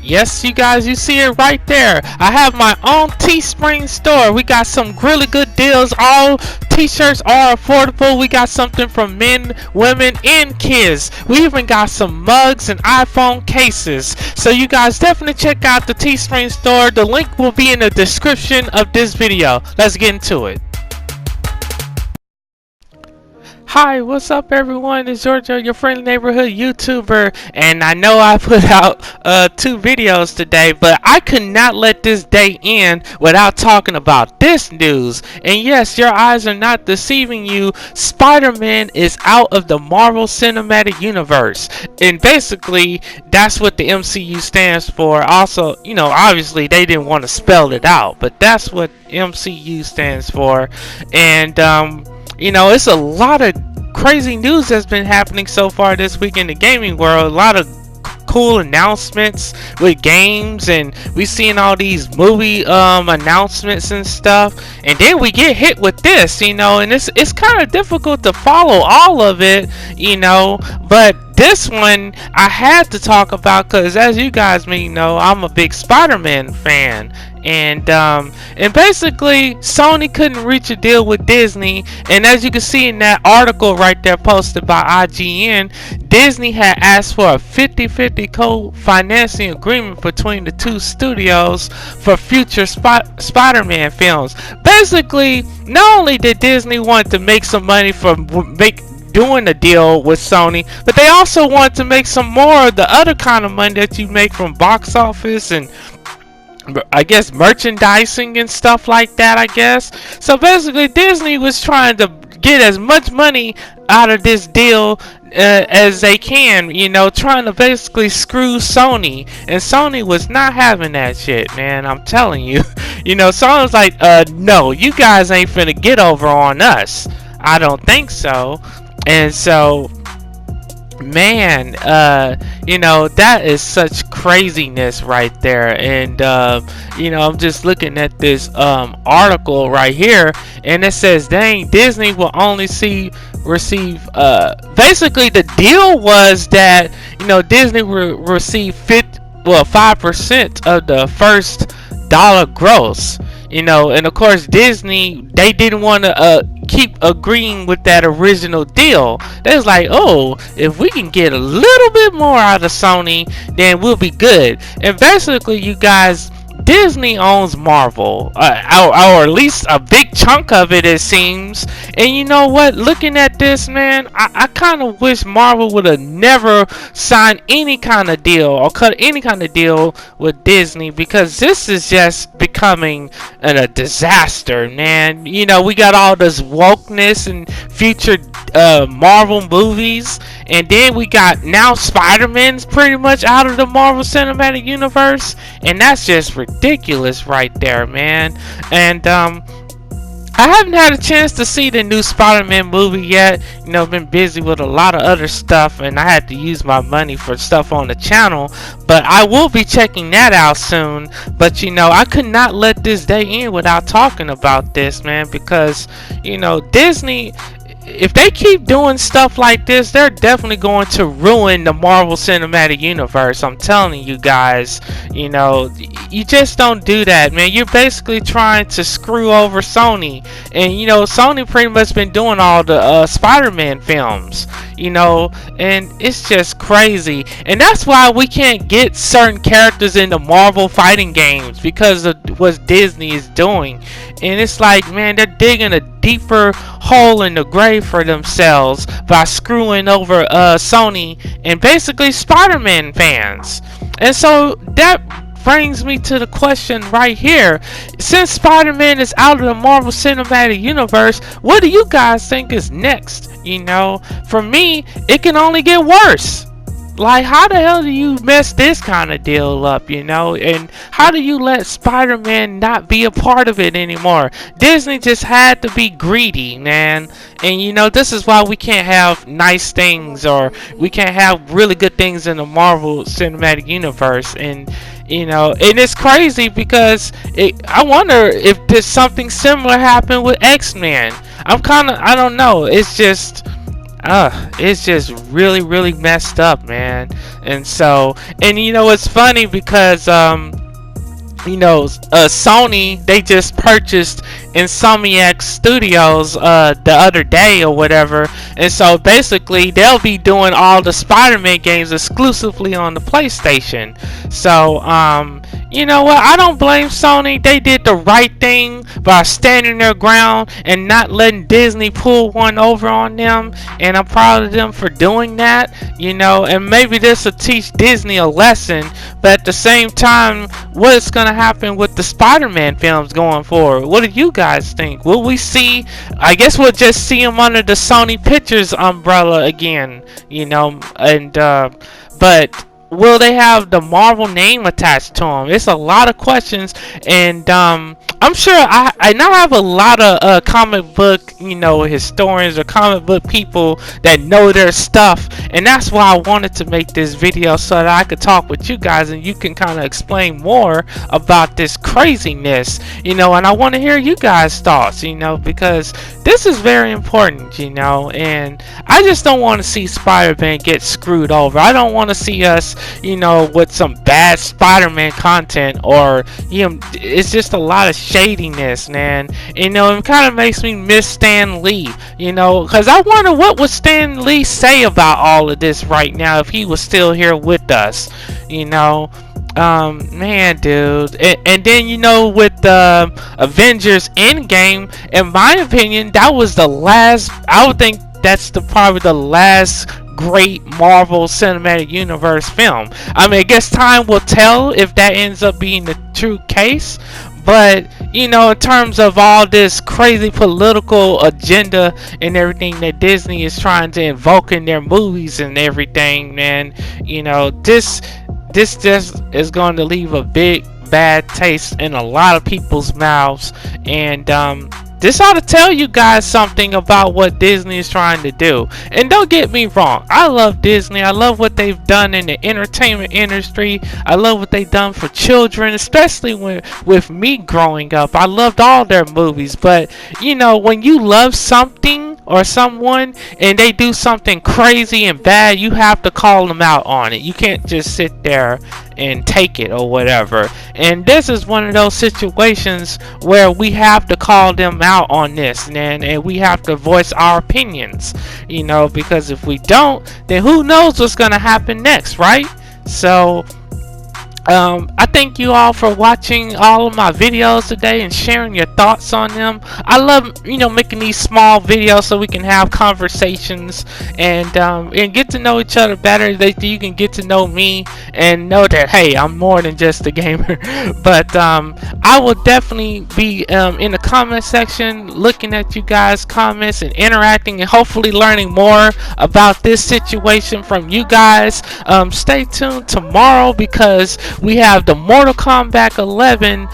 Yes, you guys, you see it right there. I have my own Teespring store. We got some really good deals. All t-shirts are affordable. We got something for men, women, and kids. We even got some mugs and iPhone cases. So you guys definitely check out the Teespring store. The link will be in the description of this video. Let's get into it. Hi, what's up everyone? It's Giorgio, your friendly neighborhood YouTuber, and I know I put out 2 videos today, but I could not let this day end without talking about this news. And yes, your eyes are not deceiving you. Spider-Man is out of the Marvel Cinematic Universe, and basically that's what the MCU stands for. Also, you know, obviously they didn't want to spell it out, but that's what MCU stands for. And you know, it's a lot of crazy news that's been happening so far this week in the gaming world. A lot of cool announcements with games, and we seeing all these movie announcements and stuff, and then we get hit with this, you know, and it's kind of difficult to follow all of it, you know, but this one I had to talk about because, as you guys may know, I'm a big Spider-Man fan. And basically Sony couldn't reach a deal with Disney, and as you can see in that article right there posted by IGN, Disney had asked for a 50-50 co-financing agreement between the two studios for future Spider-Man films. Basically, not only did Disney want to make some money from doing a deal with Sony, but they also want to make some more of the other kind of money that you make from box office and I guess merchandising and stuff like that, I guess. So basically Disney was trying to get as much money out of this deal as they can, you know, trying to basically screw Sony, and Sony was not having that shit, man. I'm telling you. You know, Sony's like, no, you guys ain't finna get over on us. I don't think so. And so, man, you know, that is such craziness right there. And you know, I'm just looking at this article right here, and it says, dang, Disney will only receive basically the deal was that, you know, Disney will receive 5% of the first dollar gross, you know. And of course Disney, they didn't want to keep agreeing with that original deal. They was like, oh, if we can get a little bit more out of Sony, then we'll be good. And basically, you guys, Disney owns Marvel, or at least a big chunk of it, it seems. And you know what? Looking at this, man, I kind of wish Marvel would have never signed any kind of deal or cut any kind of deal with Disney, because this is just becoming a disaster, man. You know, we got all this wokeness and future Marvel movies, and then we got now Spider-Man's pretty much out of the Marvel Cinematic Universe, and that's just ridiculous right there, man. And I haven't had a chance to see the new Spider-Man movie yet. You know, I've been busy with a lot of other stuff, and I had to use my money for stuff on the channel, but I will be checking that out soon. But you know, I could not let this day end without talking about this, man, because, you know, Disney, if they keep doing stuff like this, they're definitely going to ruin the Marvel Cinematic Universe. I'm telling you guys, you know, you just don't do that, man. You're basically trying to screw over Sony. And, you know, Sony pretty much been doing all the Spider-Man films, you know, and it's just crazy. And that's why we can't get certain characters in the Marvel fighting games, because of what Disney is doing. And it's like, man, they're digging a deeper hole in the grave for themselves by screwing over Sony and basically Spider-Man fans. And so that brings me to the question right here. Since Spider-Man is out of the Marvel Cinematic Universe, what do you guys think is next? You know, for me, it can only get worse. Like, how the hell do you mess this kind of deal up, you know? And how do you let Spider-Man not be a part of it anymore? Disney just had to be greedy, man. And, you know, this is why we can't have nice things, or we can't have really good things in the Marvel Cinematic Universe. And, you know, and it's crazy because I wonder if there's something similar happened with X-Men. I don't know. It's just, it's just really, really messed up, man. And so, and you know, it's funny because Sony, they just purchased Insomniac Studios the other day or whatever, and so basically they'll be doing all the Spider-Man games exclusively on the PlayStation. So you know what? I don't blame Sony. They did the right thing by standing their ground and not letting Disney pull one over on them. And I'm proud of them for doing that. And maybe this will teach Disney a lesson. But at the same time, what's going to happen with the Spider-Man films going forward? What do you guys think? Will we see? I guess we'll just see them under the Sony Pictures umbrella again. But will they have the Marvel name attached to them? It's a lot of questions, and I'm sure I now have a lot of comic book, historians or comic book people that know their stuff, and that's why I wanted to make this video so that I could talk with you guys and you can kind of explain more about this craziness, and I want to hear you guys' thoughts, because this is very important, and I just don't want to see Spider-Man get screwed over. I don't want to see us, with some bad Spider-Man content, or it's just a lot of shadiness, man. It kind of makes me miss Stan Lee, because I wonder what would Stan Lee say about all of this right now if he was still here with us, man, dude. And then with the Avengers Endgame, in my opinion, that was the last. I would think that's probably the last great Marvel Cinematic Universe film. I guess time will tell if that ends up being the true case. But in terms of all this crazy political agenda and everything that Disney is trying to invoke in their movies and everything, man, this just is going to leave a big bad taste in a lot of people's mouths. And this ought to tell you guys something about what Disney is trying to do. And don't get me wrong, I love Disney. I love what they've done in the entertainment industry. I love what they've done for children, especially with me growing up. I loved all their movies. But when you love something or someone and they do something crazy and bad, you have to call them out on it. You can't just sit there and take it or whatever. And this is one of those situations where we have to call them out on this, man, and we have to voice our opinions, because if we don't, then who knows what's gonna happen next, right? So I thank you all for watching all of my videos today and sharing your thoughts on them. I love, making these small videos so we can have conversations and get to know each other better. You can get to know me and know that, hey, I'm more than just a gamer. But I will definitely be in the comment section looking at you guys' comments and interacting and hopefully learning more about this situation from you guys. Stay tuned tomorrow because we have the Mortal Kombat 11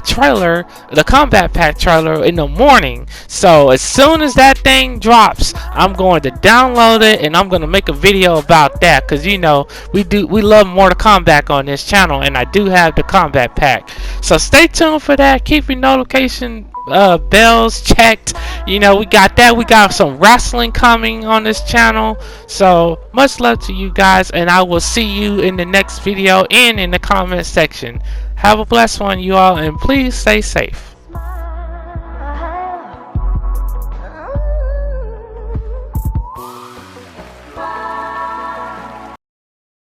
trailer, the Combat Pack trailer in the morning. So as soon as that thing drops, I'm going to download it and I'm going to make a video about that, because we love Mortal Kombat on this channel, and I do have the Combat Pack. So stay tuned for that. Keep your notification bells checked. We got that. We got some wrestling coming on this channel. So much love to you guys, and I will see you in the next video and in the comment section. Have a blessed one, you all, and please stay safe.